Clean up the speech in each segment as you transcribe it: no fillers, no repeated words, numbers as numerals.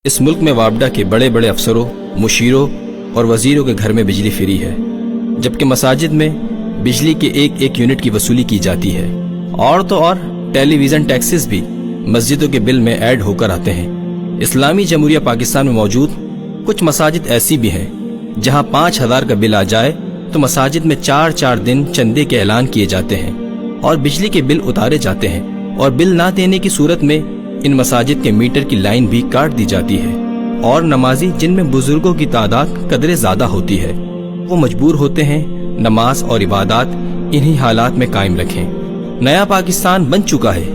اس ملک میں وابڈا کے بڑے بڑے افسروں، مشیروں اور وزیروں کے گھر میں بجلی فری ہے، جبکہ مساجد میں بجلی کے ایک ایک یونٹ کی وصولی کی جاتی ہے۔ اور تو اور ٹیلی ویژن ٹیکسز بھی مسجدوں کے بل میں ایڈ ہو کر آتے ہیں۔ اسلامی جمہوریہ پاکستان میں موجود کچھ مساجد ایسی بھی ہیں جہاں 5000 کا بل آ جائے تو مساجد میں 4 دن چندے کے اعلان کیے جاتے ہیں اور بجلی کے بل اتارے جاتے ہیں، اور بل نہ دینے کی صورت میں ان مساجد کے میٹر کی لائن بھی کاٹ دی جاتی ہے، اور نمازی جن میں بزرگوں کی تعداد قدرے زیادہ ہوتی ہے وہ مجبور ہوتے ہیں نماز اور عبادات انہی حالات میں قائم رکھیں۔ نیا پاکستان بن چکا ہے،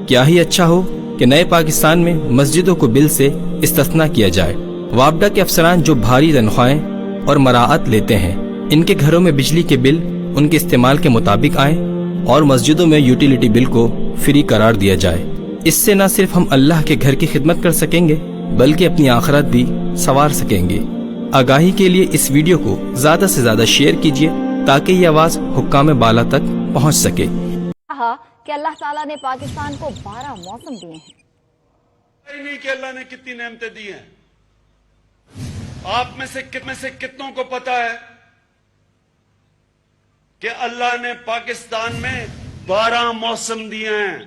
کیا ہی اچھا ہو کہ نئے پاکستان میں مسجدوں کو بل سے استثناء کیا جائے۔ وابڈا کے افسران جو بھاری تنخواہیں اور مراعات لیتے ہیں، ان کے گھروں میں بجلی کے بل ان کے استعمال کے مطابق آئیں اور مسجدوں میں یوٹیلیٹی بل کو فری قرار دیا جائے۔ اس سے نہ صرف ہم اللہ کے گھر کی خدمت کر سکیں گے بلکہ اپنی آخرت بھی سنوار سکیں گے۔ آگاہی کے لیے اس ویڈیو کو زیادہ سے زیادہ شیئر کیجیے تاکہ یہ آواز حکام بالا تک پہنچ سکے۔ کہا کہ اللہ تعالیٰ نے پاکستان کو 12 موسم دیے ہیں۔ نہیں کہ اللہ نے کتنی نعمتیں دی ہیں۔ آپ میں سے کتنوں کو پتا ہے کہ اللہ نے پاکستان میں 12 موسم دیے ہیں؟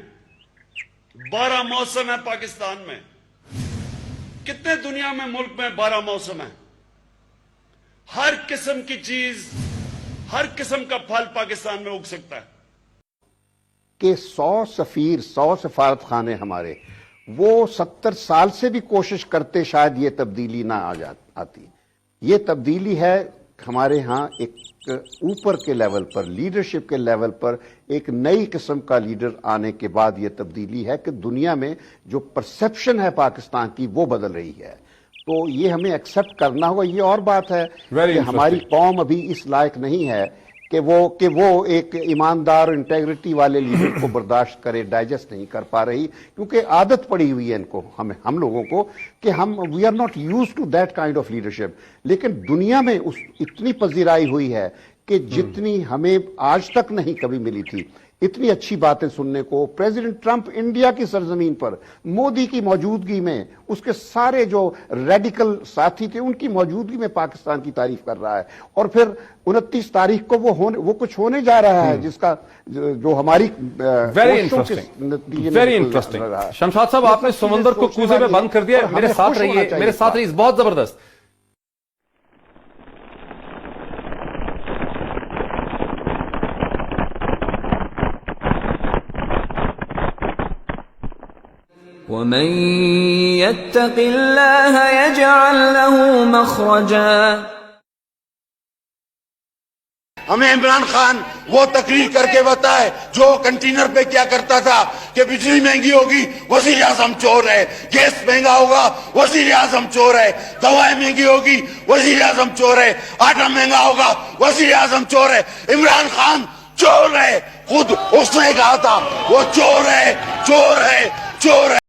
12 موسم ہے پاکستان میں۔ کتنے دنیا میں ملک میں 12 موسم ہیں؟ ہر قسم کی چیز، ہر قسم کا پھل پاکستان میں اگ سکتا ہے۔ کہ 100 سفیر، 100 سفارت خانے ہمارے، وہ 70 سال سے بھی کوشش کرتے شاید یہ تبدیلی نہ آتی۔ یہ تبدیلی ہے ہمارے ہاں ایک اوپر کے لیول پر، لیڈرشپ کے لیول پر ایک نئی قسم کا لیڈر آنے کے بعد یہ تبدیلی ہے کہ دنیا میں جو پرسپشن ہے پاکستان کی وہ بدل رہی ہے۔ تو یہ ہمیں ایکسپٹ کرنا ہوگا۔ یہ اور بات ہے کہ ہماری قوم ابھی اس لائق نہیں ہے کہ وہ ایک ایماندار انٹیگریٹی والے لیڈر کو برداشت کرے، ڈائجسٹ نہیں کر پا رہی، کیونکہ عادت پڑی ہوئی ہے ان کو، ہم لوگوں کو، کہ we are not use to that kind of leadership. لیکن دنیا میں اتنی پذیرائی ہوئی ہے کہ جتنی ہمیں آج تک نہیں کبھی ملی تھی، اتنی اچھی باتیں سننے کو۔ پریزیڈنٹ ٹرمپ انڈیا کی سرزمین پر مودی کی موجودگی میں، اس کے سارے جو ریڈیکل ساتھی تھے ان کی موجودگی میں پاکستان کی تعریف کر رہا ہے، اور پھر 29 تاریخ کو وہ کچھ ہونے جا رہا ہے جس کا جو ہماری ویری انٹرسٹنگ۔ شمشاد صاحب، آپ نے سمندر کو کوزے میں بند کر دیا۔ میرے ساتھ رہیے، بہت زبردست۔ وَمَن يَتَّقِ اللَّهَ يَجْعَل لَّهُ مَخْرَجًا۔ ہمیں عمران خان وہ تقریر کر کے بتائے جو کنٹینر پہ کیا کرتا تھا کہ بجلی مہنگی ہوگی وزیر اعظم چور ہے، گیس مہنگا ہوگا وزیر اعظم چور ہے، دوائیں مہنگی ہوگی وزیر اعظم چور ہے، آٹا مہنگا ہوگا وزیر اعظم چور ہے۔ عمران خان چور ہے، خود اس نے کہا تھا وہ چور ہے، چور ہے، چور ہے۔